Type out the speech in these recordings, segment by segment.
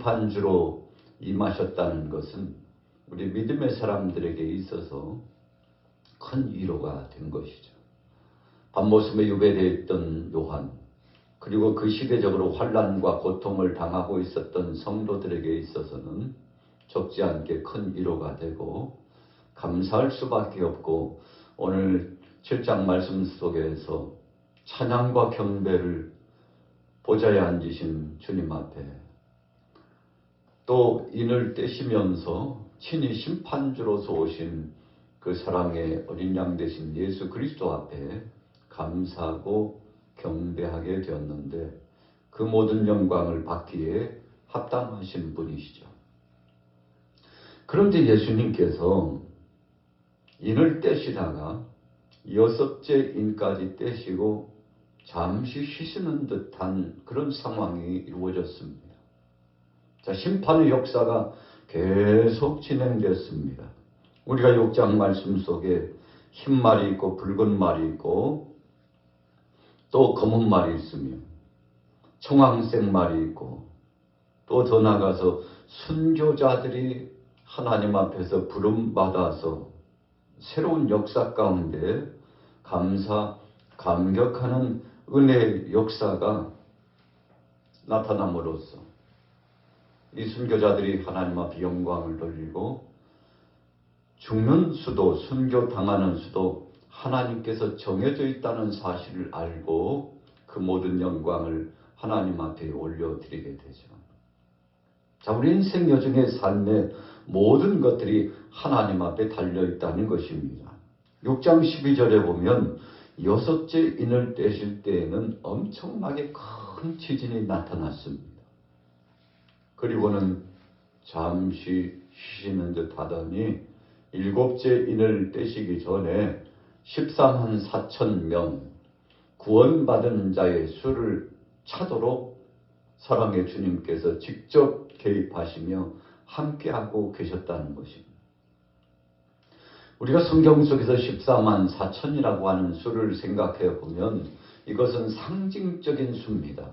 심판주로 임하셨다는 것은 우리 믿음의 사람들에게 있어서 큰 위로가 된 것이죠. 밤모습에 유배되어 있던 요한, 그리고 그 시대적으로 환난과 고통을 당하고 있었던 성도들에게 있어서는 적지 않게 큰 위로가 되고 감사할 수밖에 없고, 오늘 7장 말씀 속에서 찬양과 경배를 보좌에 앉으신 주님 앞에, 또 인을 떼시면서 친히 심판주로서 오신 그 사랑의 어린 양 되신 예수 그리스도 앞에 감사하고 경배하게 되었는데, 그 모든 영광을 받기에 합당하신 분이시죠. 그런데 예수님께서 인을 떼시다가 6째 인까지 떼시고 잠시 쉬시는 듯한 그런 상황이 이루어졌습니다. 자, 심판의 역사가 계속 진행됐습니다. 우리가 6장 말씀 속에 흰 말이 있고 붉은 말이 있고 또 검은 말이 있으며 청황색 말이 있고, 또 더 나아가서 순교자들이 하나님 앞에서 부름받아서 새로운 역사 가운데 감격하는 은혜의 역사가 나타남으로써 이 순교자들이 하나님 앞에 영광을 돌리고, 죽는 수도 순교당하는 수도 하나님께서 정해져 있다는 사실을 알고 그 모든 영광을 하나님 앞에 올려드리게 되죠. 자, 우리 인생 여정의 삶의 모든 것들이 하나님 앞에 달려있다는 것입니다. 6장 12절에 보면 6째 인을 떼실 때에는 엄청나게 큰 지진이 나타났습니다. 그리고는 잠시 쉬시는 듯 하더니 7째 인을 떼시기 전에 14만 4천 명 구원받은 자의 수를 차도록 사랑의 주님께서 직접 개입하시며 함께하고 계셨다는 것입니다. 우리가 성경 속에서 14만 4천이라고 하는 수를 생각해 보면 이것은 상징적인 수입니다.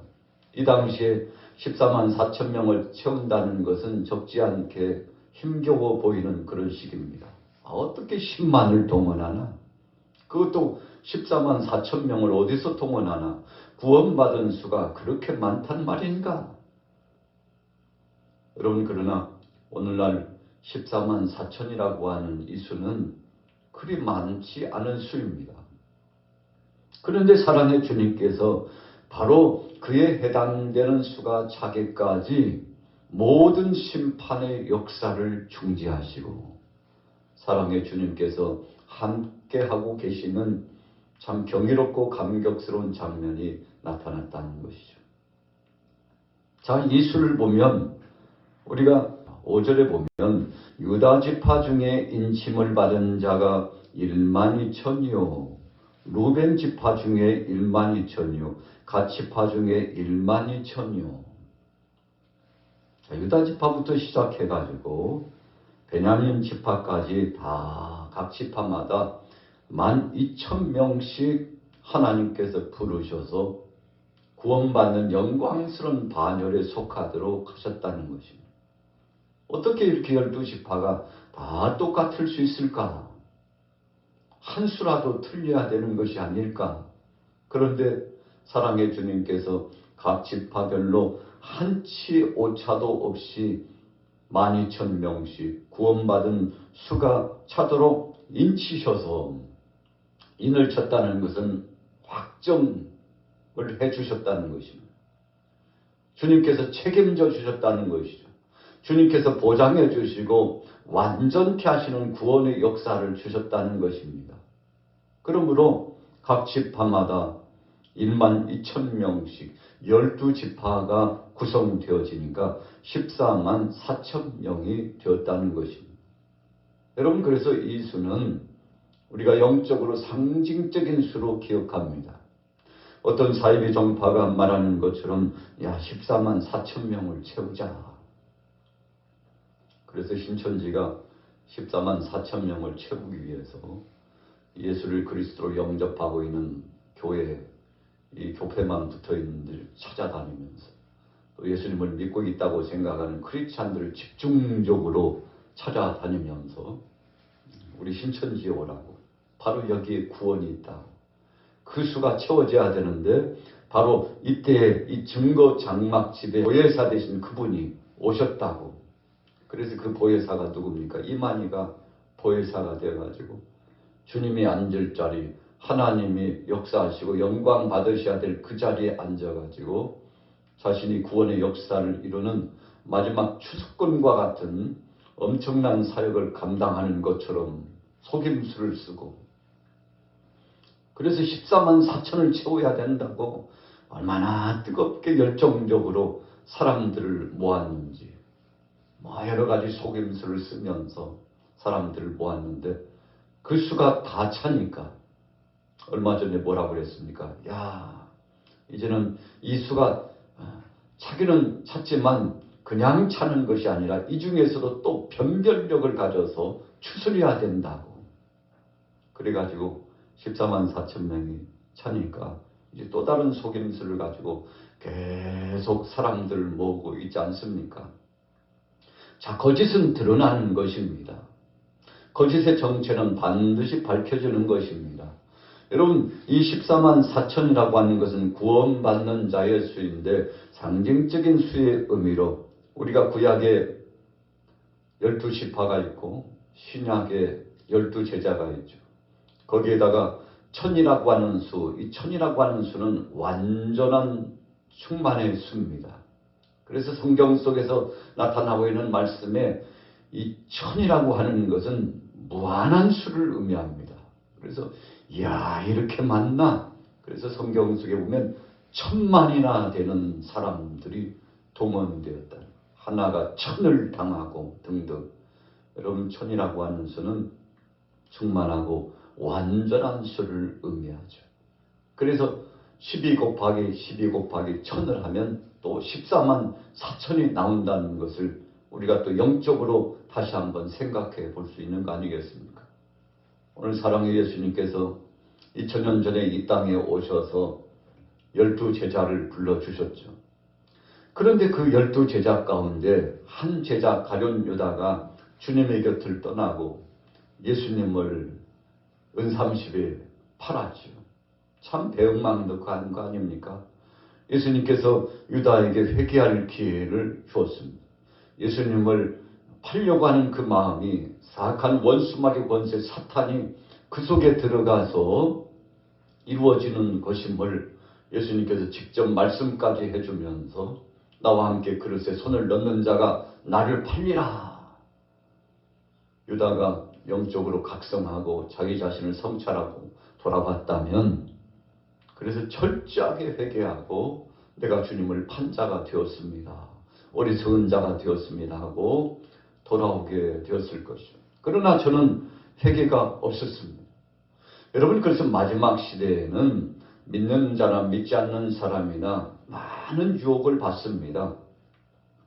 이 당시에 14만 4천 명을 채운다는 것은 적지 않게 힘겨워 보이는 그런 시기입니다. 어떻게 10만을 동원하나? 그것도 14만 4천 명을 어디서 동원하나? 구원받은 수가 그렇게 많단 말인가? 여러분, 그러나 오늘날 14만 4천이라고 하는 이 수는 그리 많지 않은 수입니다. 그런데 사랑의 주님께서 바로 그에 해당되는 수가 차기까지 모든 심판의 역사를 중지하시고 사랑의 주님께서 함께하고 계시는 참 경이롭고 감격스러운 장면이 나타났다는 것이죠. 자, 이 수를 보면 우리가 5절에 보면 유다 지파 중에 인침을 받은 자가 1만 2천이요 루벤 지파 중에 1만 2천이요 갓 지파 중에 1만 2천이요. 유다 지파부터 시작해가지고 베냐민 지파까지 다 각 지파마다 12,000명씩 하나님께서 부르셔서 구원받는 영광스러운 반열에 속하도록 하셨다는 것입니다. 어떻게 이렇게 12지파가 다 똑같을 수 있을까? 한 수라도 틀려야 되는 것이 아닐까? 그런데 사랑의 주님께서 각 지파별로 한치 오차도 없이 12,000명씩 구원받은 수가 차도록 인치셔서 인을 쳤다는 것은 확정을 해주셨다는 것입니다. 주님께서 책임져 주셨다는 것이죠. 주님께서 보장해 주시고 완전케 하시는 구원의 역사를 주셨다는 것입니다. 그러므로 각 지파마다 1만 2천 명씩 12지파가 구성되어지니까 14만 4천 명이 되었다는 것입니다. 여러분, 그래서 이 수는 우리가 영적으로 상징적인 수로 기억합니다. 어떤 사이비 종파가 말하는 것처럼 14만 4천 명을 채우자. 그래서 신천지가 14만 4천 명을 채우기 위해서 예수를 그리스도로 영접하고 있는 교회, 이 교회만 붙어있는 들 찾아다니면서 또 예수님을 믿고 있다고 생각하는 크리스찬들을 집중적으로 찾아다니면서 우리 신천지에 오라고, 바로 여기에 구원이 있다, 그 수가 채워져야 되는데 바로 이때 이 증거 장막집에 보혜사 되신 그분이 오셨다고. 그래서 그 보혜사가 누굽니까? 이만희가 보혜사가 되어가지고 주님이 앉을 자리, 하나님이 역사하시고 영광 받으셔야 될 그 자리에 앉아가지고 자신이 구원의 역사를 이루는 마지막 추수꾼과 같은 엄청난 사역을 감당하는 것처럼 속임수를 쓰고, 그래서 14만 4천을 채워야 된다고 얼마나 뜨겁게 열정적으로 사람들을 모았는지, 여러 가지 속임수를 쓰면서 사람들을 모았는데 그 수가 다 차니까 얼마 전에 뭐라고 그랬습니까? 야, 이제는 이 수가 차기는 찼지만 그냥 차는 것이 아니라 이 중에서도 또 변별력을 가져서 추스려야 된다고. 그래가지고 14만 4천 명이 차니까 이제 또 다른 속임수를 가지고 계속 사람들을 모으고 있지 않습니까? 자, 거짓은 드러나는 것입니다. 거짓의 정체는 반드시 밝혀지는 것입니다. 여러분, 이 14만 4천이라고 하는 것은 구원받는 자의 수인데 상징적인 수의 의미로 우리가 구약에 12지파가 있고 신약에 12제자가 있죠. 거기에다가 천이라고 하는 수, 이 천이라고 하는 수는 완전한 충만의 수입니다. 그래서 성경 속에서 나타나고 있는 말씀에 이 천이라고 하는 것은 무한한 수를 의미합니다. 그래서 이야, 이렇게 많나? 그래서 성경 속에 보면 1000만이나 되는 사람들이 동원되었다. 하나가 1000을 당하고 등등. 여러분, 천이라고 하는 수는 충만하고 완전한 수를 의미하죠. 그래서 12 곱하기 12 곱하기 1000을 하면 또 14만 4천이 나온다는 것을 우리가 또 영적으로 다시 한번 생각해 볼 수 있는 거 아니겠습니까? 오늘 사랑의 예수님께서 2000년 전에 이 땅에 오셔서 12제자를 불러주셨죠. 그런데 그 12제자 가운데 한 제자 가룟 유다가 주님의 곁을 떠나고 예수님을 은삼십에 팔았죠. 참 배은망덕한 거 아닙니까? 예수님께서 유다에게 회개할 기회를 주었습니다. 예수님을 팔려고 하는 그 마음이 사악한 원수마귀 권세 사탄이 그 속에 들어가서 이루어지는 것임을 예수님께서 직접 말씀까지 해주면서 나와 함께 그릇에 손을 넣는 자가 나를 팔리라. 유다가 영적으로 각성하고 자기 자신을 성찰하고 돌아봤다면, 그래서 철저하게 회개하고 내가 주님을 판 자가 되었습니다, 어리석은 자가 되었습니다 하고 돌아오게 되었을 것이죠. 그러나 저는 회개가 없었습니다. 여러분, 그래서 마지막 시대에는 믿는 자나 믿지 않는 사람이나 많은 유혹을 받습니다.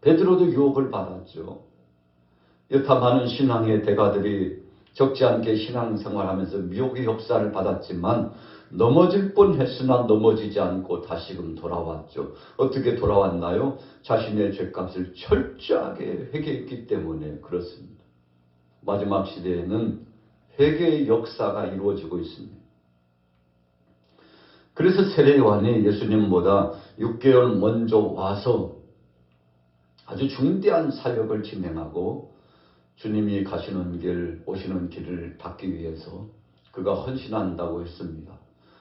베드로도 유혹을 받았죠. 여타 많은 신앙의 대가들이 적지 않게 신앙생활하면서 미혹의 역사를 받았지만 넘어질 뻔했으나 넘어지지 않고 다시금 돌아왔죠. 어떻게 돌아왔나요? 자신의 죄값을 철저하게 회개했기 때문에 그렇습니다. 마지막 시대에는 회개의 역사가 이루어지고 있습니다. 그래서 세례 요한이 예수님보다 6개월 먼저 와서 아주 중대한 사역을 진행하고 주님이 가시는 길, 오시는 길을 닦기 위해서 그가 헌신한다고 했습니다.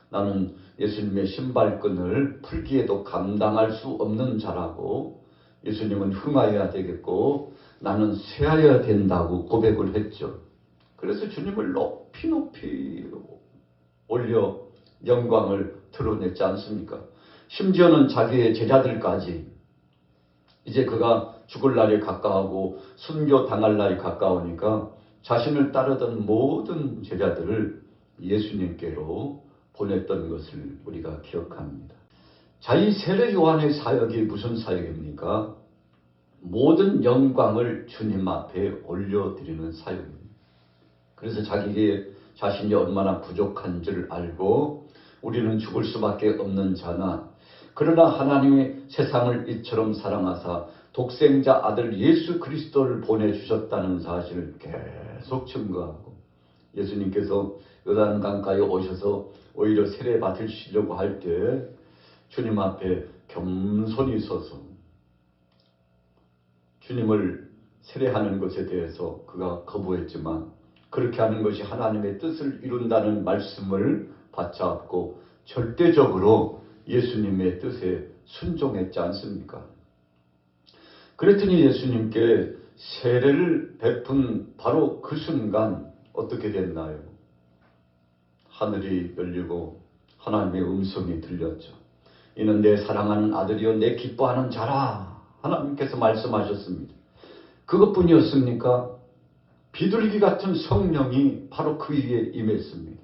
나는 예수님의 신발끈을 풀기에도 감당할 수 없는 자라고, 예수님은 흥하여야 되겠고 나는 쇠하여야 된다고 고백을 했죠. 그래서 주님을 높이 높이 올려 영광을 드러냈지 않습니까? 심지어는 자기의 제자들까지 이제 그가 죽을 날이 가까우고 순교 당할 날이 가까우니까 자신을 따르던 모든 제자들을 예수님께로 보냈던 것을 우리가 기억합니다. 자, 이 세례 요한의 사역이 무슨 사역입니까? 모든 영광을 주님 앞에 올려드리는 사역입니다. 그래서 자신이 얼마나 부족한 줄 알고 우리는 죽을 수밖에 없는 자나 그러나 하나님이 세상을 이처럼 사랑하사 독생자 아들 예수 그리스도를 보내주셨다는 사실을 계속 증거하고, 예수님께서 요단강가에 오셔서 오히려 세례 받으시려고 할 때 주님 앞에 겸손히 서서 주님을 세례하는 것에 대해서 그가 거부했지만, 그렇게 하는 것이 하나님의 뜻을 이룬다는 말씀을 받잡고 절대적으로 예수님의 뜻에 순종했지 않습니까? 그랬더니 예수님께 세례를 베푼 바로 그 순간 어떻게 됐나요? 하늘이 열리고 하나님의 음성이 들렸죠. 이는 내 사랑하는 아들이요 내 기뻐하는 자라. 하나님께서 말씀하셨습니다. 그것뿐이었습니까? 비둘기 같은 성령이 바로 그 위에 임했습니다.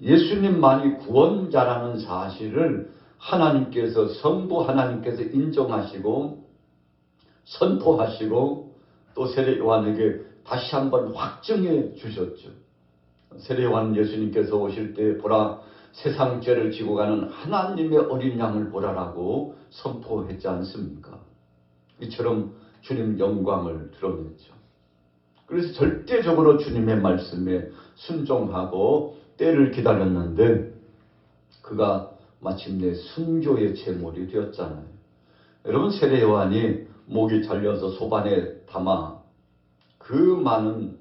예수님만이 구원자라는 사실을 하나님께서, 성부 하나님께서 인정하시고 선포하시고 또 세례 요한에게 다시 한번 확증해 주셨죠. 세례 요한 예수님께서 오실 때 보라 세상 죄를 지고 가는 하나님의 어린 양을 보라라고 선포했지 않습니까? 이처럼 주님 영광을 드러냈죠. 그래서 절대적으로 주님의 말씀에 순종하고 때를 기다렸는데 그가 마침내 순교의 제물이 되었잖아요. 여러분, 세례 요한이 목이 잘려서 소반에 담아 그 많은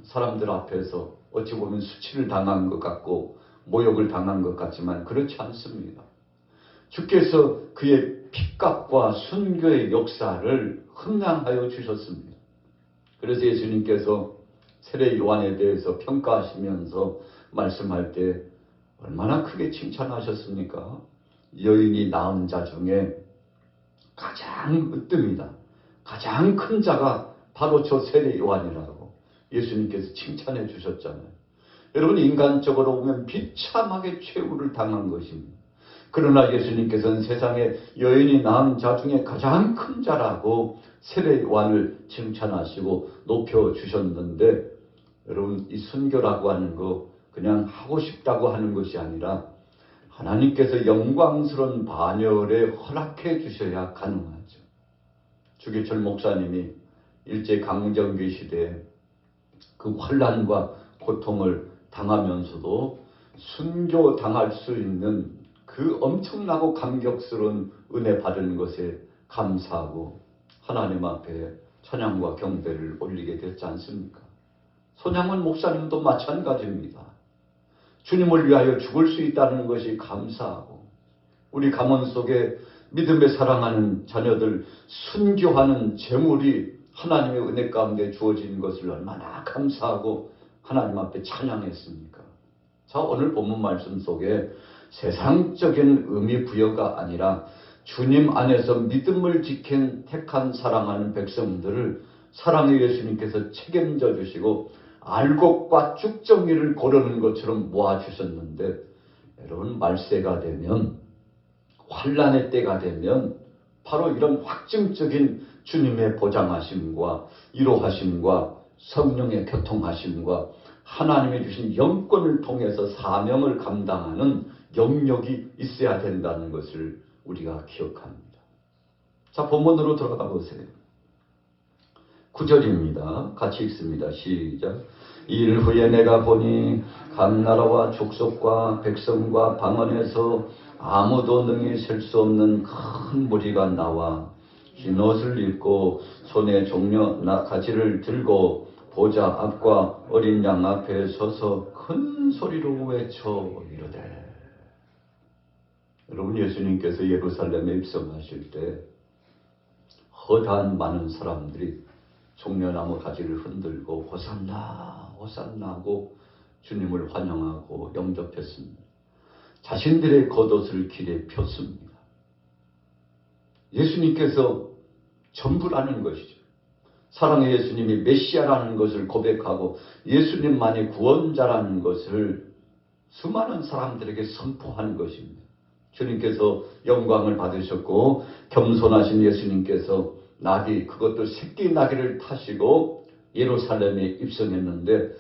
사람들 앞에서 어찌 보면 수치를 당한 것 같고 모욕을 당한 것 같지만 그렇지 않습니다. 주께서 그의 핏값과 순교의 역사를 흥량하여 주셨습니다. 그래서 예수님께서 세례 요한에 대해서 평가하시면서 말씀할 때 얼마나 크게 칭찬하셨습니까? 여인이 낳은 자 중에 가장 으뜸이다, 가장 큰 자가 바로 저 세례 요한이라고 예수님께서 칭찬해 주셨잖아요. 여러분, 인간적으로 보면 비참하게 최후를 당한 것입니다. 그러나 예수님께서는 세상에 여인이 낳은 자 중에 가장 큰 자라고 세례 요한을 칭찬하시고 높여주셨는데, 여러분, 이 순교라고 하는 거 그냥 하고 싶다고 하는 것이 아니라 하나님께서 영광스러운 반열에 허락해 주셔야 가능하죠. 주기철 목사님이 일제 강점기 시대에 그 환난과 고통을 당하면서도 순교 당할 수 있는 그 엄청나고 감격스러운 은혜 받은 것에 감사하고 하나님 앞에 찬양과 경배를 올리게 됐지 않습니까? 손양원 목사님도 마찬가지입니다. 주님을 위하여 죽을 수 있다는 것이 감사하고, 우리 가문 속에 믿음에 사랑하는 자녀들 순교하는 제물이 하나님의 은혜 가운데 주어진 것을 얼마나 감사하고 하나님 앞에 찬양했습니까? 자, 오늘 본문 말씀 속에 세상적인 의미 부여가 아니라 주님 안에서 믿음을 지킨 택한 사랑하는 백성들을 사랑의 예수님께서 책임져 주시고 알곡과 쭉정이를 고르는 것처럼 모아주셨는데, 여러분, 말세가 되면, 환란의 때가 되면 바로 이런 확증적인 주님의 보장하심과 이로하심과 성령의 교통하심과 하나님이 주신 영권을 통해서 사명을 감당하는 영역이 있어야 된다는 것을 우리가 기억합니다. 자, 본문으로 들어가 보세요. 9절입니다. 같이 읽습니다. 시작. 이일 후에 내가 보니 각 나라와 족속과 백성과 방언에서 아무도 능히 셀 수 없는 큰 무리가 나와 흰 옷을 입고 손에 종려 가지를 들고 보좌 앞과 어린 양 앞에 서서 큰 소리로 외쳐 이르되. 여러분, 예수님께서 예루살렘에 입성하실 때 허다한 많은 사람들이 종려나무 가지를 흔들고 호산나 호산나 하고 주님을 환영하고 영접했습니다. 자신들의 겉옷을 길에 폈습니다. 예수님께서 전부라는 것이죠. 사랑의 예수님이 메시아라는 것을 고백하고 예수님만이 구원자라는 것을 수많은 사람들에게 선포하는 것입니다. 주님께서 영광을 받으셨고 겸손하신 예수님께서 나귀, 그것도 새끼 나귀를 타시고 예루살렘에 입성했는데,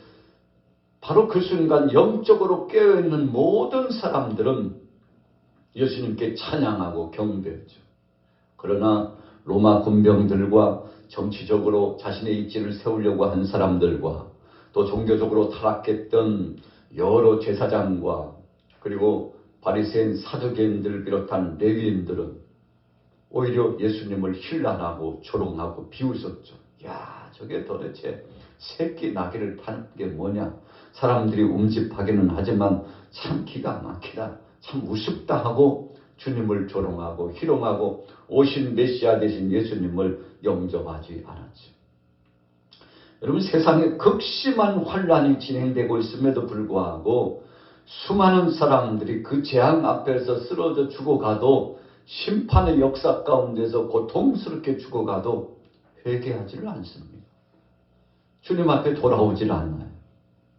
바로 그 순간 영적으로 깨어있는 모든 사람들은 예수님께 찬양하고 경배했죠. 그러나 로마 군병들과 정치적으로 자신의 입지를 세우려고 한 사람들과 또 종교적으로 타락했던 여러 제사장과 그리고 바리새인 사두개인들을 비롯한 레위인들은 오히려 예수님을 힐난하고 조롱하고 비웃었죠. 야, 저게 도대체 새끼 나귀를 타는 게 뭐냐. 사람들이 움집하기는 하지만 참 기가 막히다. 참 우습다 하고 주님을 조롱하고 희롱하고 오신 메시아 되신 예수님을 영접하지 않았죠. 여러분, 세상에 극심한 환란이 진행되고 있음에도 불구하고 수많은 사람들이 그 재앙 앞에서 쓰러져 죽어가도 심판의 역사 가운데서 고통스럽게 죽어가도 회개하지를 않습니다. 주님 앞에 돌아오질 않아요.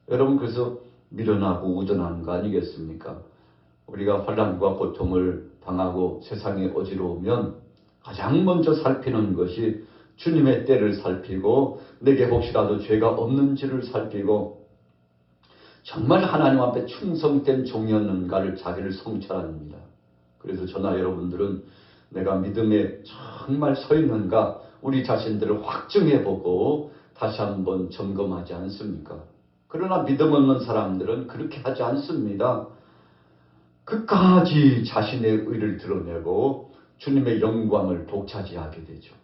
여러분, 그래서 미련하고 우둔한 거 아니겠습니까? 우리가 환란과 고통을 당하고 세상에 어지러우면 가장 먼저 살피는 것이 주님의 때를 살피고 내게 혹시라도 죄가 없는지를 살피고 정말 하나님 앞에 충성된 종이었는가를 자기를 성찰합니다. 그래서 저나 여러분들은 내가 믿음에 정말 서 있는가 우리 자신들을 확증해보고 다시 한번 점검하지 않습니까? 그러나 믿음 없는 사람들은 그렇게 하지 않습니다. 끝까지 자신의 의를 드러내고 주님의 영광을 독차지하게 되죠.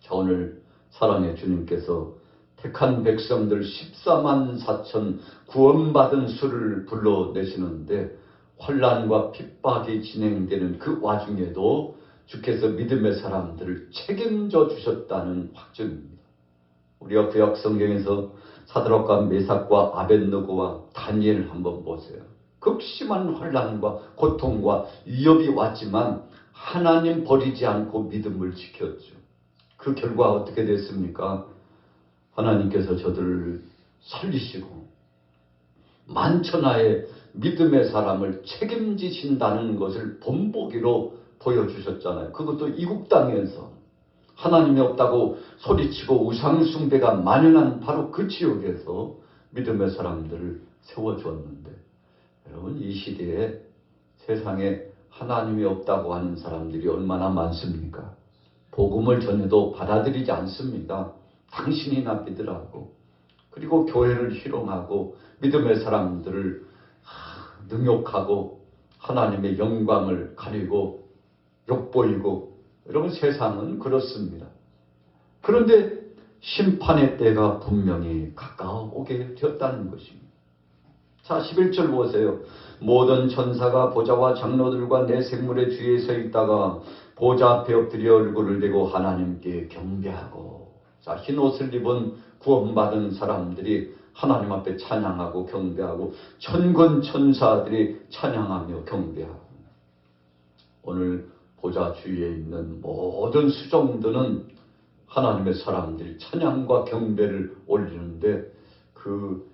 자, 오늘 사랑의 주님께서 택한 백성들 14만 4천 구원받은 수를 불러내시는데 환난과 핍박이 진행되는 그 와중에도 주께서 믿음의 사람들을 책임져 주셨다는 확증입니다. 우리가 구약 성경에서 사드락과 메삭과 아벳느고와 다니엘 한번 보세요. 극심한 환난과 고통과 위협이 왔지만 하나님 버리지 않고 믿음을 지켰죠. 그 결과 어떻게 됐습니까? 하나님께서 저들을 살리시고 만천하의 믿음의 사람을 책임지신다는 것을 본보기로 보여주셨잖아요. 그것도 이국 땅에서 하나님이 없다고 소리치고 우상숭배가 만연한 바로 그 지역에서 믿음의 사람들을 세워주었는데, 여러분, 이 시대에 세상에 하나님이 없다고 하는 사람들이 얼마나 많습니까? 복음을 전해도 받아들이지 않습니다. 당신이나 믿으라고. 그리고 교회를 희롱하고 믿음의 사람들을 능욕하고 하나님의 영광을 가리고 욕보이고, 여러분, 세상은 그렇습니다. 그런데 심판의 때가 분명히 가까워 오게 되었다는 것입니다. 자, 11절 보세요. 모든 천사가 보좌와 장로들과 내 생물의 주위에 서 있다가 보좌 앞에 엎드려 얼굴을 대고 하나님께 경배하고. 자, 흰 옷을 입은 구원받은 사람들이 하나님 앞에 찬양하고 경배하고 천군 천사들이 찬양하며 경배하고. 오늘 보좌 주위에 있는 모든 수종들은 하나님의 사람들이 찬양과 경배를 올리는데 그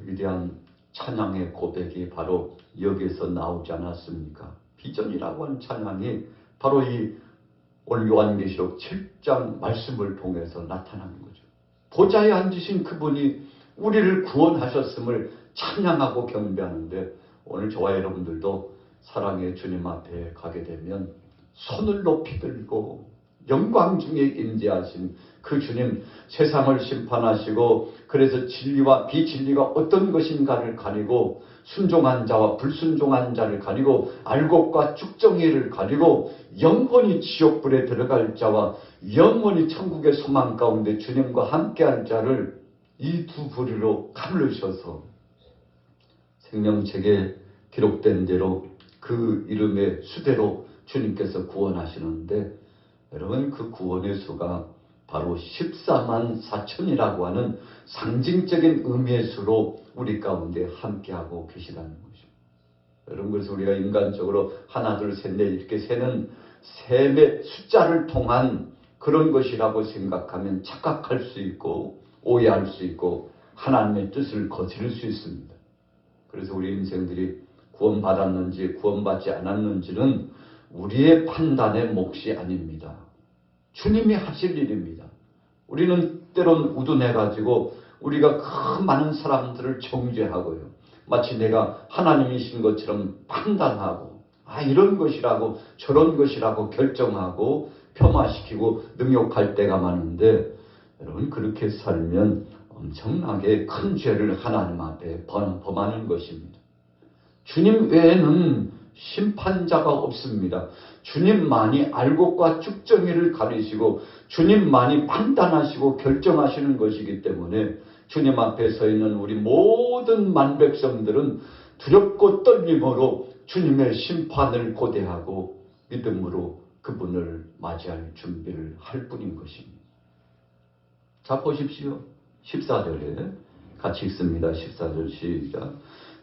위대한 찬양의 고백이 바로 여기에서 나오지 않았습니까? 비전이라고 하는 찬양이 바로 이 오늘 요한계시록 7장 말씀을 통해서 나타나는 거죠. 보좌에 앉으신 그분이 우리를 구원하셨음을 찬양하고 경배하는데, 오늘 저와 여러분들도 사랑의 주님 앞에 가게 되면 손을 높이 들고 영광 중에 임재하신 그 주님, 세상을 심판하시고 그래서 진리와 비진리가 어떤 것인가를 가리고 순종한 자와 불순종한 자를 가리고 알곡과 쭉정이를 가리고 영원히 지옥불에 들어갈 자와 영원히 천국의 소망 가운데 주님과 함께할 자를 이 두 부류로 가르셔서 생명책에 기록된 대로 그 이름의 수대로 주님께서 구원하시는데, 여러분, 그 구원의 수가 바로 14만 4천이라고 하는 상징적인 의미의 수로 우리 가운데 함께하고 계시다는 거죠. 여러분, 그래서 우리가 인간적으로 하나, 둘, 셋, 넷 이렇게 세는 셈의 숫자를 통한 그런 것이라고 생각하면 착각할 수 있고 오해할 수 있고 하나님의 뜻을 거스를 수 있습니다. 그래서 우리 인생들이 구원받았는지 구원받지 않았는지는 우리의 판단의 몫이 아닙니다. 주님이 하실 일입니다. 우리는 때론 우둔해가지고 우리가 그 많은 사람들을 정죄하고요, 마치 내가 하나님이신 것처럼 판단하고 이런 것이라고 저런 것이라고 결정하고 폄하시키고 능욕할 때가 많은데, 여러분 그렇게 살면 엄청나게 큰 죄를 하나님 앞에 범하는 것입니다. 주님 외에는 심판자가 없습니다. 주님만이 알곡과 쭉정이를 가리시고 주님만이 판단하시고 결정하시는 것이기 때문에 주님 앞에 서 있는 우리 모든 만백성들은 두렵고 떨림으로 주님의 심판을 고대하고 믿음으로 그분을 맞이할 준비를 할 뿐인 것입니다. 자, 보십시오. 14절에 같이 읽습니다. 14절 시작.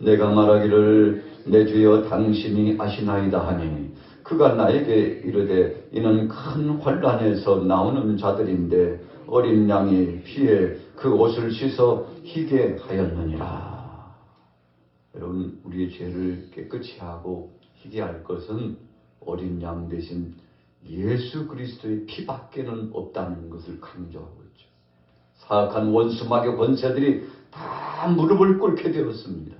내가 말하기를 내 주여 당신이 아시나이다 하니 그가 나에게 이르되 이는 큰 환란에서 나오는 자들인데 어린 양이 피에 그 옷을 씻어 희게 하였느니라. 여러분 우리의 죄를 깨끗이 하고 희게 할 것은 어린 양 대신 예수 그리스도의 피밖에는 없다는 것을 강조하고 있죠. 사악한 원수마귀 권세들이 다 무릎을 꿇게 되었습니다.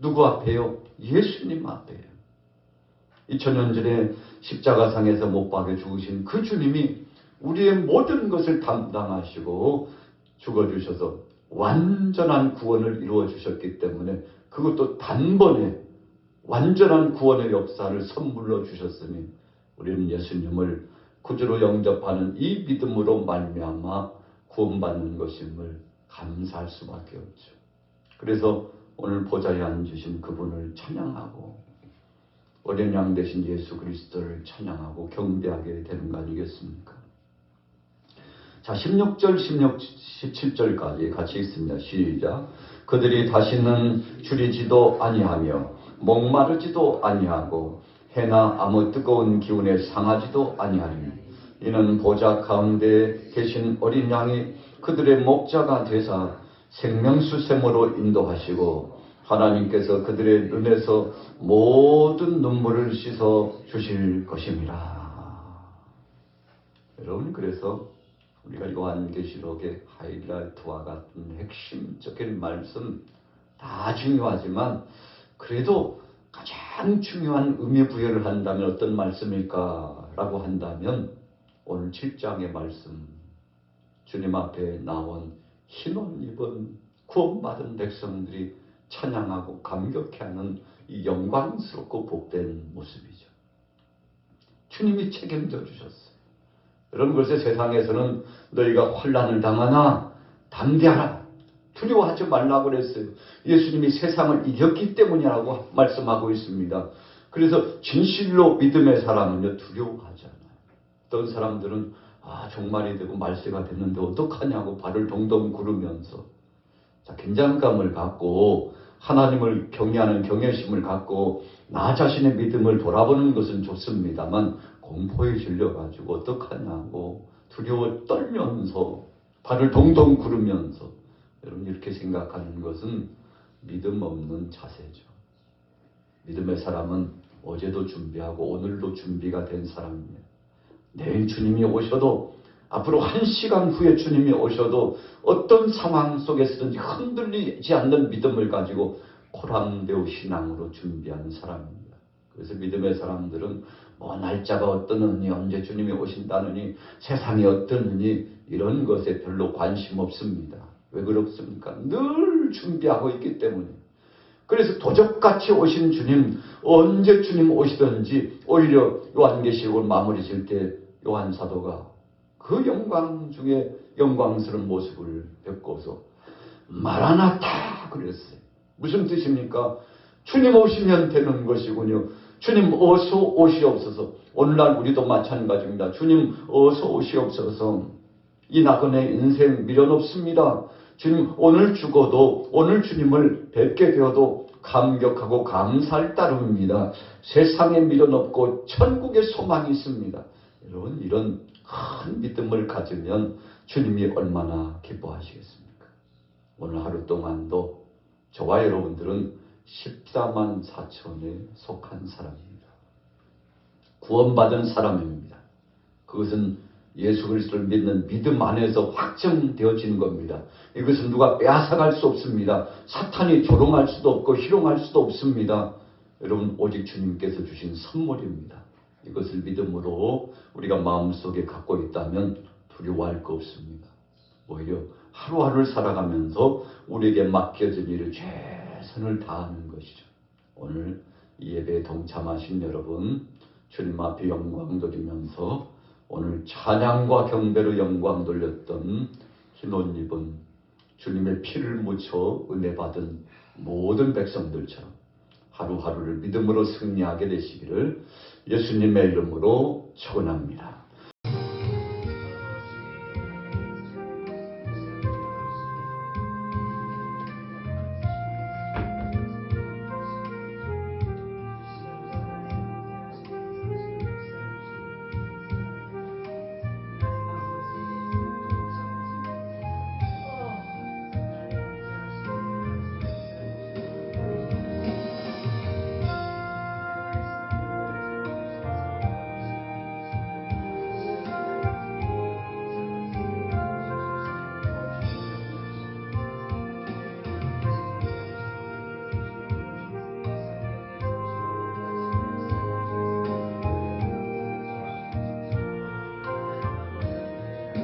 누구 앞에요? 예수님 앞에요. 2000년 전에 십자가상에서 못 박여 죽으신 그 주님이 우리의 모든 것을 담당하시고 죽어주셔서 완전한 구원을 이루어 주셨기 때문에 그것도 단번에 완전한 구원의 역사를 선물로 주셨으니 우리는 예수님을 구주로 영접하는 이 믿음으로 말미암아 구원받는 것임을 감사할 수밖에 없죠. 그래서 오늘 보좌에 앉으신 그분을 찬양하고 어린 양 되신 예수 그리스도를 찬양하고 경배하게 되는 거 아니겠습니까? 자, 16절, 17절까지 같이 읽습니다. 시작. 그들이 다시는 줄이지도 아니하며 목마르지도 아니하고 해나 아무 뜨거운 기운에 상하지도 아니하니 이는 보좌 가운데 계신 어린 양이 그들의 목자가 되사 생명수샘으로 인도하시고 하나님께서 그들의 눈에서 모든 눈물을 씻어 주실 것입니다. 여러분 그래서 우리가 요한계시록의 하이라이트와 같은 핵심적인 말씀 다 중요하지만 그래도 가장 중요한 의미 부여를 한다면 어떤 말씀일까라고 한다면 오늘 7장의 말씀, 주님 앞에 나온 흰옷 입은 구원받은 백성들이 찬양하고 감격해하는 이 영광스럽고 복된 모습이죠. 주님이 책임져 주셨어요. 여러분 글쎄 세상에서는 너희가 환난을 당하나 담대하라, 두려워하지 말라고 그랬어요. 예수님이 세상을 이겼기 때문이라고 말씀하고 있습니다. 그래서 진실로 믿음의 사람은요 두려워하지 않아요. 어떤 사람들은 종말이 되고 말세가 됐는데 어떡하냐고 발을 동동 구르면서 긴장감을 갖고 하나님을 경외하는 경외심을 갖고 나 자신의 믿음을 돌아보는 것은 좋습니다만 공포에 질려가지고 어떡하냐고 두려워 떨면서 발을 동동 구르면서 여러분 이렇게 생각하는 것은 믿음 없는 자세죠. 믿음의 사람은 어제도 준비하고 오늘도 준비가 된 사람입니다. 내일 주님이 오셔도 앞으로 1시간 후에 주님이 오셔도 어떤 상황 속에서든지 흔들리지 않는 믿음을 가지고 코람데오 신앙으로 준비하는 사람입니다. 그래서 믿음의 사람들은 날짜가 어떠느니 언제 주님이 오신다느니 세상이 어떠느니 이런 것에 별로 관심 없습니다. 왜 그렇습니까? 늘 준비하고 있기 때문에. 그래서 도적같이 오신 주님, 언제 주님 오시든지 오히려 요한계시록을 마무리 질 때 요한 사도가 그 영광 중에 영광스러운 모습을 뵙고서 마라나타 그랬어요. 무슨 뜻입니까? 주님 오시면 되는 것이군요. 주님 어서 오시옵소서. 오늘날 우리도 마찬가지입니다. 주님 어서 오시옵소서. 이 나그네 인생 미련 없습니다. 주님 오늘 죽어도 오늘 주님을 뵙게 되어도 감격하고 감사할 따름입니다. 세상에 미련 없고 천국에 소망이 있습니다. 여러분 이런 큰 믿음을 가지면 주님이 얼마나 기뻐하시겠습니까? 오늘 하루 동안도 저와 여러분들은 14만 4천에 속한 사람입니다. 구원받은 사람입니다. 그것은 예수 그리스도를 믿는 믿음 안에서 확정되어진 겁니다. 이것은 누가 빼앗아갈 수 없습니다. 사탄이 조롱할 수도 없고 희롱할 수도 없습니다. 여러분 오직 주님께서 주신 선물입니다. 이것을 믿음으로 우리가 마음속에 갖고 있다면 두려워할 거 없습니다. 오히려 하루하루를 살아가면서 우리에게 맡겨진 일을 최선을 다하는 것이죠. 오늘 이 예배에 동참하신 여러분, 주님 앞에 영광 돌리면서 오늘 찬양과 경배로 영광 돌렸던 흰 옷 입은 주님의 피를 묻혀 은혜 받은 모든 백성들처럼 하루하루를 믿음으로 승리하게 되시기를 예수님의 이름으로 축원합니다.